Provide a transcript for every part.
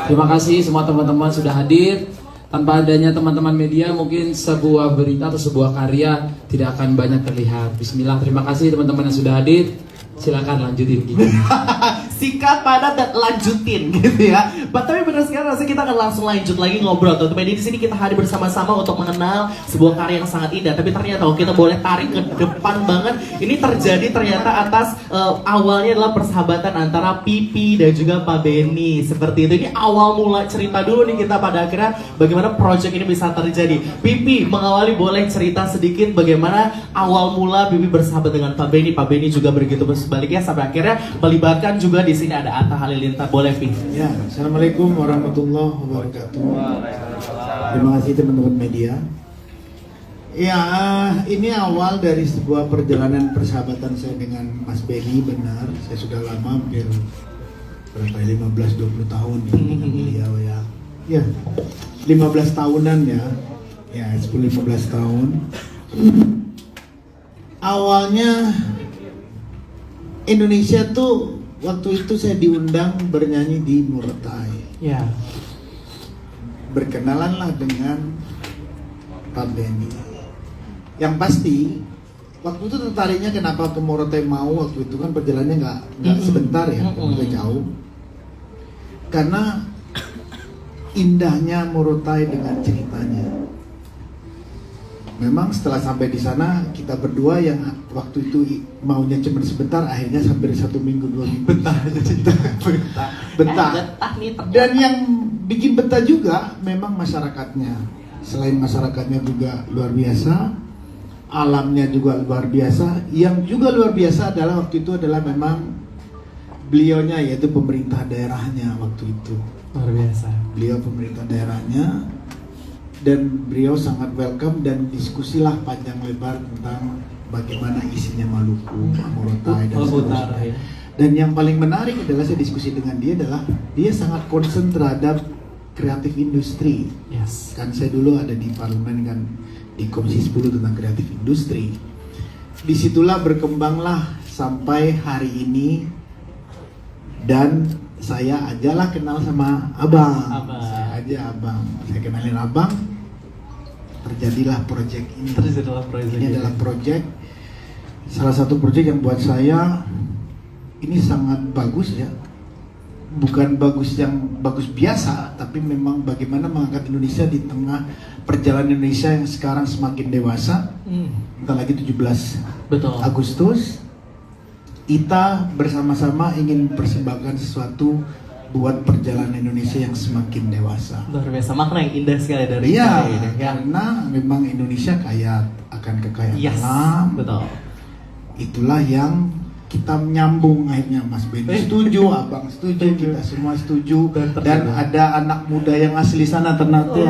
Terima kasih semua teman-teman sudah hadir. Tanpa adanya teman-teman media, mungkin sebuah berita atau sebuah karya tidak akan banyak terlihat. Bismillah, terima kasih teman-teman yang sudah hadir. Silakan lanjutin gitu. Singkat, padat, dan lanjutin gitu ya. Tapi benar sekali, rasanya kita akan langsung lanjut lagi ngobrol. Teman-teman di sini kita hadir bersama-sama untuk mengenal sebuah karya yang sangat indah. Tapi ternyata kalau kita boleh tarik ke depan banget, ini terjadi ternyata atas awalnya adalah persahabatan antara Pipi dan juga Pak Benny. Seperti itu. Ini awal mula cerita dulu nih kita pada akhirnya bagaimana project ini bisa terjadi. Pipi mengawali, boleh cerita sedikit bagaimana awal mula Pipi bersahabat dengan Pak Benny. Pak Benny juga begitu sebaliknya sampai akhirnya melibatkan juga di sini ada Atta Halilintar. Boleh, Pi? Ya, assalamualaikum warahmatullahi wabarakatuh. Terima kasih teman-teman media. Ya, ini awal dari sebuah perjalanan persahabatan saya dengan Mas Benny. Benar, saya sudah lama, hampir berapa ya, 15-20 tahun dengan beliau ya. Ya, 15 tahunan ya. Ya, 10-15 tahun. Awalnya Indonesia tuh waktu itu saya diundang bernyanyi di Morotai. Ya. Berkenalanlah dengan Pak Benny. Yang pasti waktu itu tertariknya kenapa ke Morotai mau, waktu itu kan perjalanannya nggak sebentar ya, udah jauh. Karena indahnya Morotai dengan ceritanya. Memang setelah sampai di sana kita berdua yang waktu itu maunya cuma sebentar, akhirnya sampai 1 minggu 2 minggu. Betah. Dan yang bikin betah juga memang masyarakatnya. Selain masyarakatnya juga luar biasa, alamnya juga luar biasa. Yang juga luar biasa adalah waktu itu adalah memang beliaunya, yaitu pemerintah daerahnya waktu itu. Luar biasa. Beliau pemerintah daerahnya. Dan beliau sangat welcome dan diskusilah panjang lebar tentang bagaimana isinya Maluku, Morotai dan seterusnya. Dan yang paling menarik adalah saya diskusi dengan dia adalah dia sangat concern terhadap kreatif industri. Yes. Kan saya dulu ada di parlemen kan, di Komisi 10 tentang kreatif industri. Disitulah berkembanglah sampai hari ini, dan saya ajalah kenal sama abang. Saya aja abang, saya kenalin abang. Terjadilah proyek ini. Ini adalah proyek, salah satu proyek yang buat saya ini sangat bagus ya. Bukan bagus yang bagus biasa, tapi memang bagaimana mengangkat Indonesia di tengah perjalanan Indonesia yang sekarang semakin dewasa. Bentar lagi 17 Betul. Agustus. Kita bersama-sama ingin persembahkan sesuatu buat perjalanan Indonesia yang semakin dewasa. Luar biasa, makna yang indah sekali dari Iya, ini. karena memang Indonesia kaya akan kekayaan alam. Betul. Itulah yang kita menyambung akhirnya, Mas Benny setuju, Abang setuju, kita semua setuju. Dan ada anak muda yang asli sana Ternate,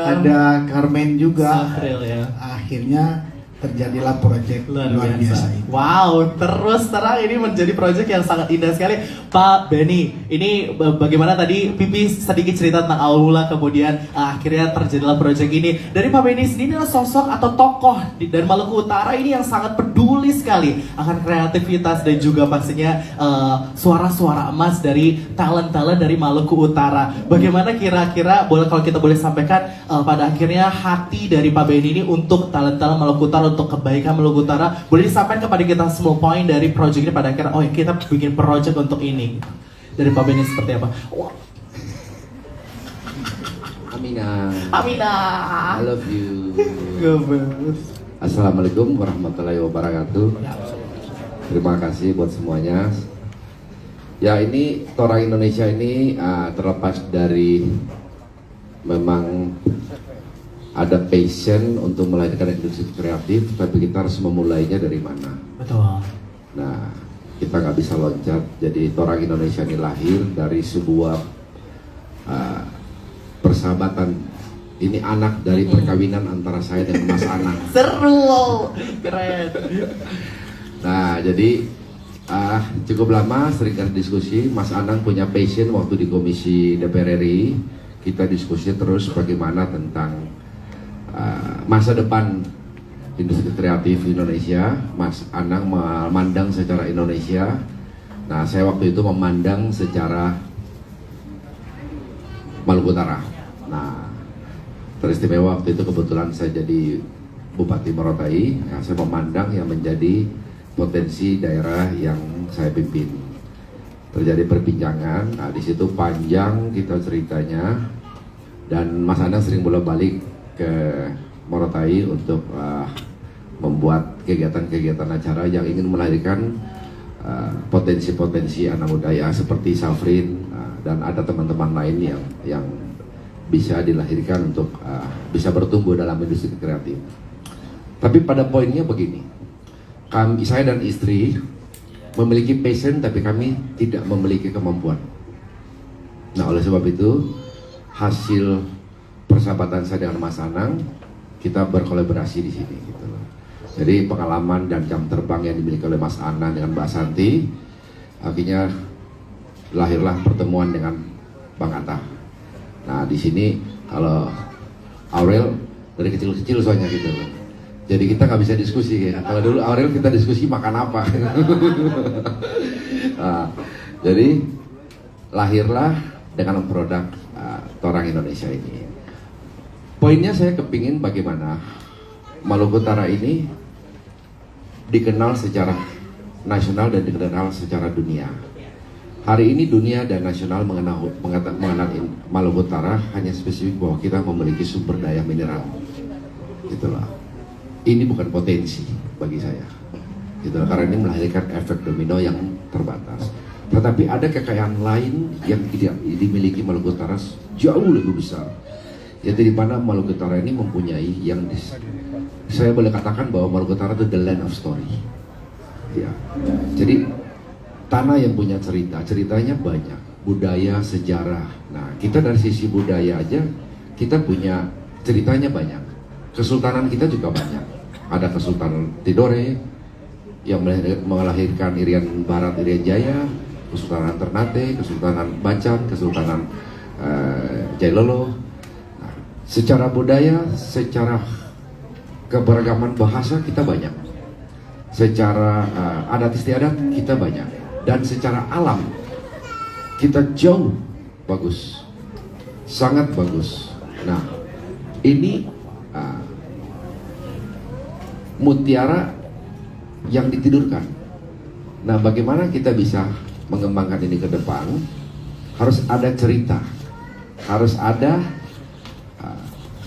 ada Carmen juga. April, ya. Akhirnya terjadilah proyek luar biasa ini. Wow, terus terang ini menjadi proyek yang sangat indah sekali. Pak Benny, ini bagaimana tadi Pipi sedikit cerita tentang awal mula, kemudian akhirnya terjadilah proyek ini. Dari Pak Benny sendiri adalah sosok atau tokoh dari Maluku Utara ini yang sangat peduli sekali akan kreativitas dan juga pastinya suara-suara emas dari talent-talent dari Maluku Utara. Bagaimana kira-kira kalau kita boleh sampaikan pada akhirnya hati dari Pak Benny ini untuk talent-talent Maluku Utara, untuk kebaikan Maluku Utara, boleh disampaikan kepada kita semua poin dari proyek ini pada akhirnya, oh ya, kita bikin proyek untuk ini. Dari Pak Benny seperti apa? Wow. Amina, I love you. Assalamualaikum warahmatullahi wabarakatuh. Terima kasih buat semuanya. Ya, ini Tora Indonesia ini terlepas dari memang ada passion untuk melahirkan industri kreatif, tapi kita harus memulainya dari mana? Betul. Nah, kita nggak bisa loncat. Jadi Tora Indonesia ini lahir dari sebuah persahabatan. Ini anak dari perkawinan antara saya dan Mas Anang. Seru, keren. Nah, jadi cukup lama sering diskusi. Mas Anang punya passion waktu di Komisi DPR RI. Kita diskusi terus bagaimana tentang masa depan industri kreatif Indonesia. Mas Anang memandang secara Indonesia Nah, saya waktu itu memandang secara Maluku Utara. Nah, teristimewa waktu itu kebetulan saya jadi Bupati Morotai. Nah, saya memandang yang menjadi potensi daerah yang saya pimpin. Terjadi perbincangan, nah di situ panjang kita ceritanya, dan Mas Anang sering bolak-balik ke Morotai untuk membuat kegiatan-kegiatan acara yang ingin melahirkan potensi-potensi anak muda ya, seperti Safrin dan ada teman-teman lain yang bisa dilahirkan untuk bisa bertumbuh dalam industri kreatif. Tapi pada poinnya begini, saya dan istri memiliki passion tapi kami tidak memiliki kemampuan. Nah, oleh sebab itu hasil persahabatan saya dengan Mas Anang, kita berkolaborasi di sini gitu loh. Jadi pengalaman dan jam terbang yang dimiliki oleh Mas Anang dengan Mbak Santi, akhirnya lahirlah pertemuan dengan Bang Atta. Nah, di sini kalau Aurel dari kecil-kecil soalnya gitu loh. Jadi kita nggak bisa diskusi ya. Kalau dulu Aurel kita diskusi makan apa. Nah, jadi lahirlah dengan produk Torang Indonesia ini. Poinnya saya kepingin bagaimana Maluku Utara ini dikenal secara nasional dan dikenal secara dunia. Hari ini dunia dan nasional mengenal Maluku Utara hanya spesifik bahwa kita memiliki sumber daya mineral. Itulah. Ini bukan potensi bagi saya, gitu, karena ini melahirkan efek domino yang terbatas. Tetapi ada kekayaan lain yang tidak dimiliki Maluku Utara jauh lebih besar, yaitu di mana Maluku Utara ini mempunyai yang saya boleh katakan bahwa Maluku Utara itu the land of story. Ya, jadi tanah yang punya ceritanya banyak, budaya, sejarah. Nah, kita dari sisi budaya aja kita punya ceritanya banyak. Kesultanan kita juga banyak. Ada Kesultanan Tidore yang melahirkan Irian Barat, Irian Jaya, Kesultanan Ternate, Kesultanan Bacan, Kesultanan Jailolo. Nah, secara budaya, secara keberagaman bahasa kita banyak. Secara adat istiadat kita banyak. Dan secara alam kita jauh bagus. Sangat bagus. Nah, ini mutiara yang ditidurkan. Nah, bagaimana kita bisa mengembangkan ini ke depan? Harus ada cerita, harus ada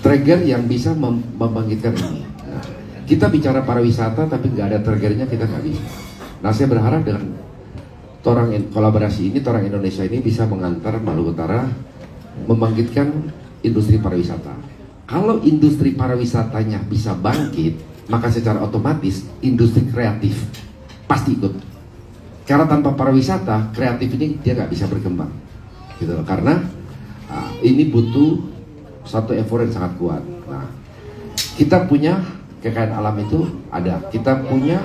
trigger yang bisa membangkitkan ini. Nah, kita bicara pariwisata tapi nggak ada triggernya, kita nggak bisa. Nah, saya berharap dengan kolaborasi ini, Torang Indonesia ini bisa mengantar Maluku Utara membangkitkan industri pariwisata. Kalau industri pariwisatanya bisa bangkit, maka secara otomatis industri kreatif pasti ikut. Karena tanpa pariwisata, kreatif ini dia nggak bisa berkembang, gitu loh. Karena ini butuh satu effort yang sangat kuat. Nah, kita punya kekayaan alam itu ada, kita punya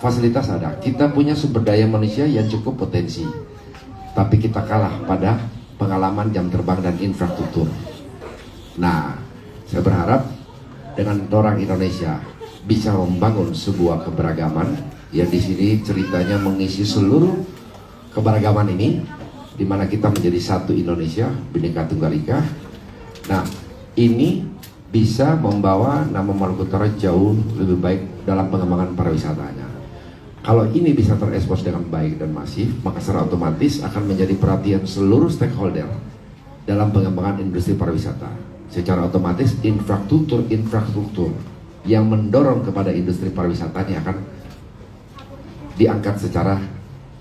fasilitas ada, kita punya sumber daya manusia yang cukup potensi, tapi kita kalah pada pengalaman jam terbang dan infrastruktur. Nah, saya berharap dengan Torang Indonesia bisa membangun sebuah keberagaman yang di sini ceritanya mengisi seluruh keberagaman ini, di mana kita menjadi satu Indonesia, Bhinneka Tunggal Ika. Nah, ini bisa membawa nama Maluku Utara jauh lebih baik dalam pengembangan pariwisatanya. Kalau ini bisa terekspos dengan baik dan masif, maka secara otomatis akan menjadi perhatian seluruh stakeholder dalam pengembangan industri pariwisata. Secara otomatis infrastruktur yang mendorong kepada industri pariwisata ini akan diangkat secara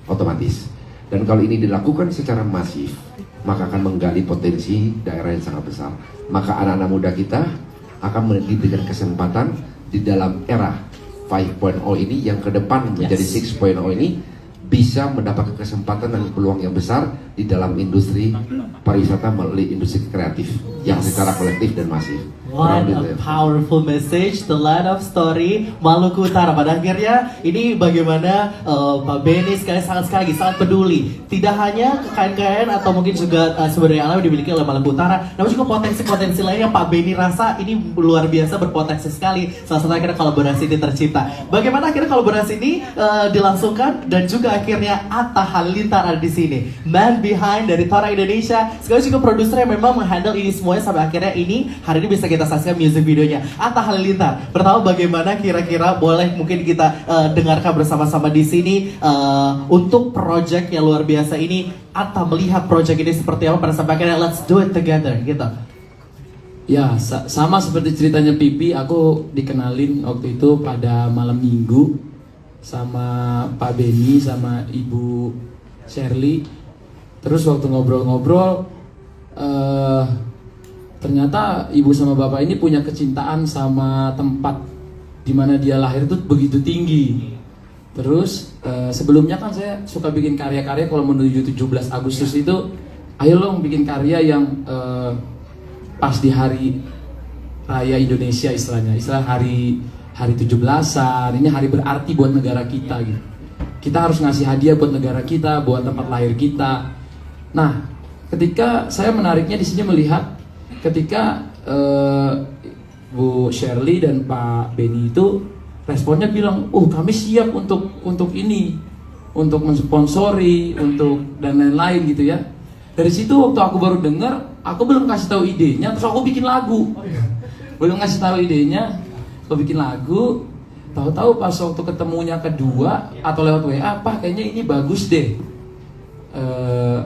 otomatis. Dan kalau ini dilakukan secara masif, maka akan menggali potensi daerah yang sangat besar. Maka anak-anak muda kita akan diberikan kesempatan di dalam era 5.0 ini yang ke depan menjadi 6.0 ini bisa mendapatkan kesempatan dan peluang yang besar di dalam industri pariwisata melalui industri kreatif yang secara kolektif dan masif. What a powerful message, the land of story Maluku Utara. Pada akhirnya ini bagaimana Pak Benny sangat peduli. Tidak hanya kekayaan atau mungkin juga sumber daya alam yang dimiliki oleh Maluku Utara, namun juga potensi-potensi lain yang Pak Benny rasa ini luar biasa berpotensi sekali. Salah satu akhirnya kolaborasi ini tercipta. Bagaimana akhirnya kolaborasi ini dilangsungkan dan juga akhirnya Atta Halilintar ada di sini, man behind dari Tora Indonesia, sekaligus juga produser yang memang menghandle ini semuanya sampai akhirnya ini hari ini bisa kita saksikan music videonya. Atta Halilintar, pertama bagaimana kira-kira boleh mungkin kita dengarkan bersama-sama di sini untuk project yang luar biasa ini. Atta melihat project ini seperti apa pada sampai akhirnya let's do it together gitu. Ya, sama seperti ceritanya Pipi, aku dikenalin waktu itu pada malam minggu sama Pak Benny sama Ibu Shirley. Terus waktu ngobrol-ngobrol, ternyata ibu sama bapak ini punya kecintaan sama tempat dimana dia lahir itu begitu tinggi. Terus sebelumnya kan saya suka bikin karya-karya kalau menuju 17 Agustus itu, ayo dong bikin karya yang pas di hari raya Indonesia istilah hari 17-an, ini hari berarti buat negara kita gitu. Kita harus ngasih hadiah buat negara kita, buat tempat lahir kita. Nah, ketika saya menariknya di sini melihat ketika Bu Shirley dan Pak Benny itu responnya bilang, kami siap untuk ini, untuk mensponsori, untuk dan lain-lain gitu ya. Dari situ waktu aku baru dengar, aku belum kasih tahu idenya, terus aku bikin lagu. Belum kasih tahu idenya, aku bikin lagu. Tahu-tahu pas waktu ketemunya kedua atau lewat WA, Pak kayaknya ini bagus deh.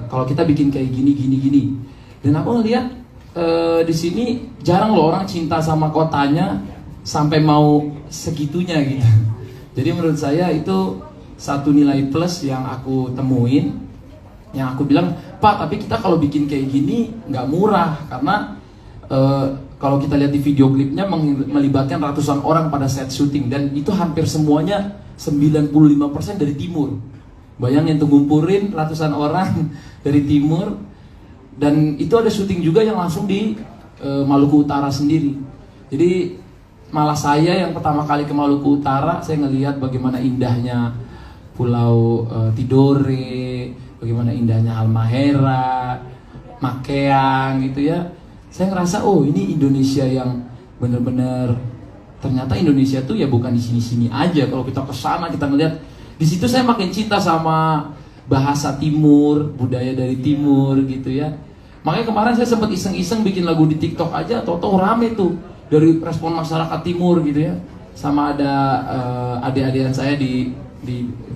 Kalau kita bikin kayak gini. Dan aku ngeliat di sini jarang loh orang cinta sama kotanya sampai mau segitunya gitu. Jadi menurut saya itu satu nilai plus yang aku temuin, yang aku bilang, Pak tapi kita kalau bikin kayak gini nggak murah karena kalau kita lihat di video klipnya melibatkan ratusan orang pada set syuting dan itu hampir semuanya 95% dari timur. Bayangin tuh ngumpurin ratusan orang dari timur. Dan itu ada syuting juga yang langsung di Maluku Utara sendiri. Jadi malah saya yang pertama kali ke Maluku Utara, saya ngelihat bagaimana indahnya Pulau Tidore, bagaimana indahnya Halmahera, Makeang gitu ya. Saya ngerasa ini Indonesia yang benar-benar, ternyata Indonesia tuh ya bukan di sini-sini aja. Kalau kita ke sana kita ngelihat, di situ saya makin cinta sama bahasa timur, budaya dari timur gitu ya. Makanya kemarin saya sempat iseng-iseng bikin lagu di TikTok aja, tau-tau rame tuh dari respon masyarakat timur gitu ya. Sama ada adik-adikan saya di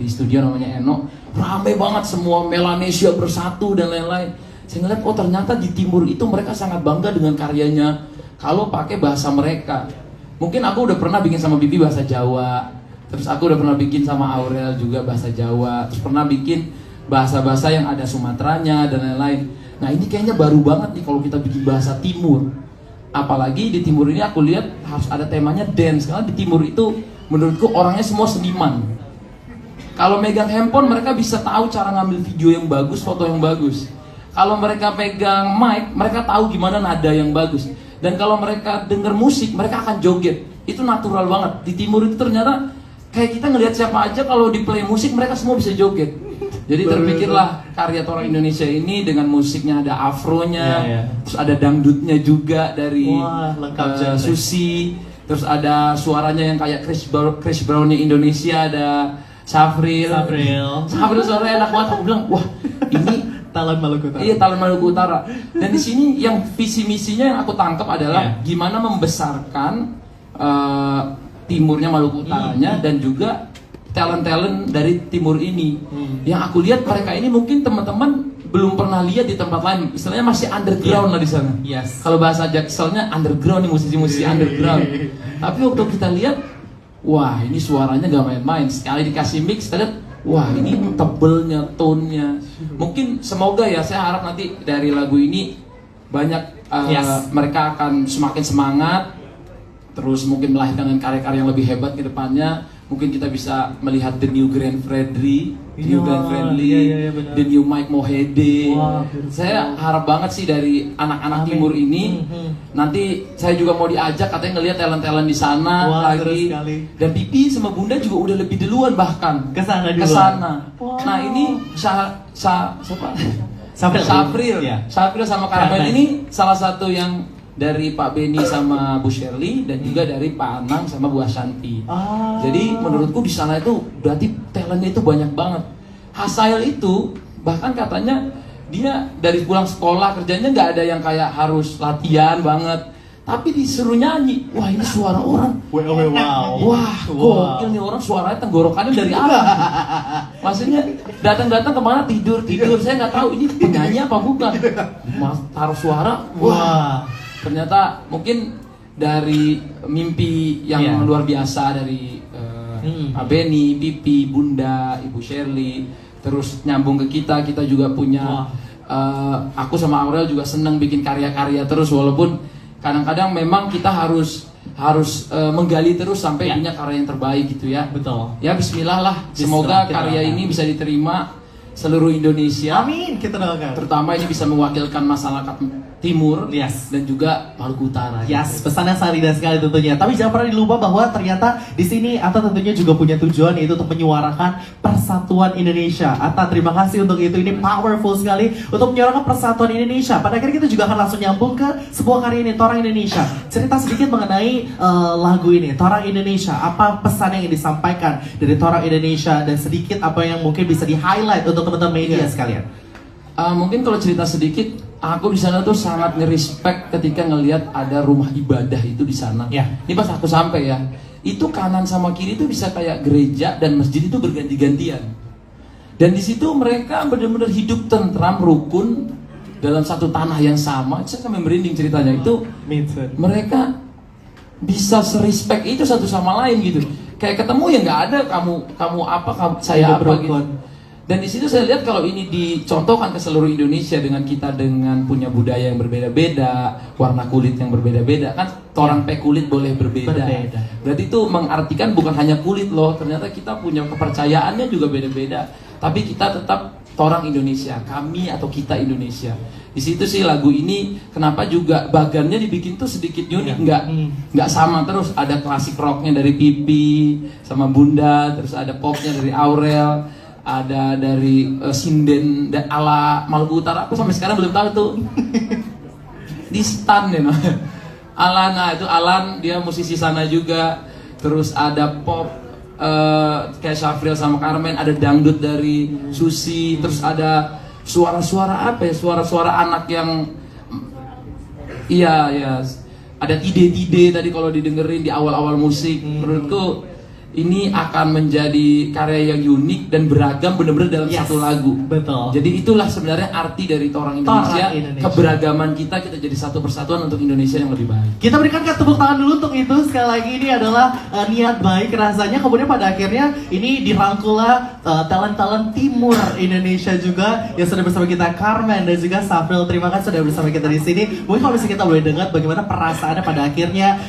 studio namanya Eno, rame banget semua Melanesia bersatu dan lain-lain. Saya ngeliat ternyata di timur itu mereka sangat bangga dengan karyanya kalau pakai bahasa mereka. Mungkin aku udah pernah bikin sama Bibi bahasa Jawa, terus aku udah pernah bikin sama Aurel juga bahasa Jawa, terus pernah bikin bahasa-bahasa yang ada Sumateranya dan lain-lain. Nah ini kayaknya baru banget nih kalau kita bikin bahasa timur. Apalagi di timur ini aku lihat harus ada temanya dance, karena di timur itu menurutku orangnya semua seniman. Kalau megang handphone mereka bisa tahu cara ngambil video yang bagus, foto yang bagus. Kalau mereka pegang mic, mereka tahu gimana nada yang bagus. Dan kalau mereka denger musik, mereka akan joget. Itu natural banget. Di timur itu ternyata kayak kita ngelihat siapa aja kalau di play musik mereka semua bisa joget. Jadi terpikirlah karya Tora Indonesia ini dengan musiknya ada afronya, terus ada dangdutnya juga dari Susi, terus ada suaranya yang kayak Chris Brown Indonesia, ada Safril suaranya enak banget. Aku bilang wah ini talent Maluku Utara. Iya, talent Maluku Utara. Dan di sini yang visi misinya yang aku tangkap adalah gimana membesarkan timurnya Maluku Utaranya dan juga talent-talent dari timur ini. Yang aku lihat mereka ini mungkin teman-teman belum pernah lihat di tempat lain. Istilahnya masih underground lah di sana. Yes. Kalau bahasa Jakselnya underground nih, musisi-musisi underground. Tapi waktu kita lihat, wah ini suaranya gak main-main. Sekali dikasih mix, kita lihat, wah ini tebelnya, tone-nya. Mungkin semoga ya, saya harap nanti dari lagu ini banyak mereka akan semakin semangat, terus mungkin melahirkan karya-karya yang lebih hebat ke depannya. mungkin kita bisa melihat the new Grand Fredly, Iya, new Grand Fredly, iya, benar. the new Mike Mohede. Wah, beautiful. Saya harap banget sih dari anak-anak Amin. timur ini. Mhm. Nanti saya juga mau diajak katanya ngelihat talent-talent di sana Wah, seru lagi. sekali. Dan Pipi sama Bunda juga udah lebih duluan bahkan Kesana duluan. kesana. Wow. Nah ini siapa? Safril. Iya. Safril sama Karmen Karmen. ini salah satu yang dari Pak Beni sama Bu Shirley dan juga dari Pak Anang sama Bu Ashanti. Ah. Jadi menurutku di sana itu berarti talentnya itu banyak banget. Hasail itu bahkan katanya dia dari pulang sekolah kerjanya nggak ada yang kayak harus latihan banget, tapi disuruh nyanyi. Wah ini suara orang. Wow. Wah, gokil nih orang suaranya tenggorokannya dari alam. Maksudnya datang-datang kemana tidur. Saya nggak tahu ini penyanyi apa bukan. Mas taruh suara. Wah. Ternyata mungkin dari mimpi yang Iya. luar biasa dari Pak Beni, Pipi, Bunda, Ibu Shirley, terus nyambung ke kita juga punya. Aku sama Aurel juga seneng bikin karya-karya terus walaupun kadang-kadang memang kita harus menggali terus sampai Ya. punya karya yang terbaik gitu ya. Betul. Ya Bismillah lah. Semoga Kita karya doakan. ini bisa diterima seluruh Indonesia. Amin, kita doakan. Terutama ini bisa mewakilkan masyarakat Timur Yes. dan juga Maluku Utara. Yes, pesannya sangat indah sekali tentunya. Tapi jangan pernah dilupa bahwa ternyata di sini Atta tentunya juga punya tujuan yaitu untuk menyuarakan persatuan Indonesia. Atta terima kasih untuk itu. Ini powerful sekali untuk menyuarakan persatuan Indonesia. Pada akhirnya kita juga akan langsung nyambung ke sebuah karya ini, Torang Indonesia. Cerita sedikit mengenai lagu ini, Torang Indonesia. Apa pesan yang ingin disampaikan dari Torang Indonesia dan sedikit apa yang mungkin bisa di-highlight untuk teman-teman media sekalian. Mungkin kalau cerita sedikit, aku di sana tuh sangat ngerespek ketika ngelihat ada rumah ibadah itu di sana. Ya. Ini pas aku sampai ya, itu kanan sama kiri itu bisa kayak gereja dan masjid itu berganti-gantian. Dan di situ mereka benar-benar hidup tentram, rukun dalam satu tanah yang sama. Saya sampai merinding ceritanya itu. Mereka bisa serespek itu satu sama lain gitu. Kayak ketemu ya nggak ada kamu apa saya Hidup apa gitu. rukun. Dan di situ saya lihat kalau ini dicontohkan ke seluruh Indonesia dengan kita dengan punya budaya yang berbeda-beda, warna kulit yang berbeda-beda, kan orang pe kulit boleh berbeda. Berarti itu mengartikan bukan hanya kulit loh, ternyata kita punya kepercayaannya juga beda-beda. Tapi kita tetap orang Indonesia, kami atau kita Indonesia. Di situ sih lagu ini kenapa juga bagannya dibikin tuh sedikit unik, nggak sama terus. Ada klasik rocknya dari Pipi sama Bunda, terus ada popnya dari Aurel. Ada dari sinden dan ala Maluku Utara. Aku sampai sekarang belum tahu tuh. Di stan ya. Alana itu Alan, dia musisi sana juga. Terus ada pop kayak Safril sama Karmen, ada dangdut dari Susi, terus ada suara-suara apa ya? Suara-suara anak yang iya, ada tide-tide tadi kalau didengerin di awal-awal musik. Menurutku ini akan menjadi karya yang unik dan beragam benar-benar dalam satu lagu. Betul. Jadi itulah sebenarnya arti dari Torang Indonesia. Keberagaman kita jadi satu persatuan untuk Indonesia yang lebih baik. Kita berikan tepuk tangan dulu untuk itu. Sekali lagi ini adalah niat baik rasanya. Kemudian pada akhirnya ini dirangkullah talent-talent timur Indonesia juga yang sudah bersama kita, Karmen dan juga Safril. Terima kasih sudah bersama kita di sini. Mungkin kalau bisa kita boleh dengar bagaimana perasaannya pada akhirnya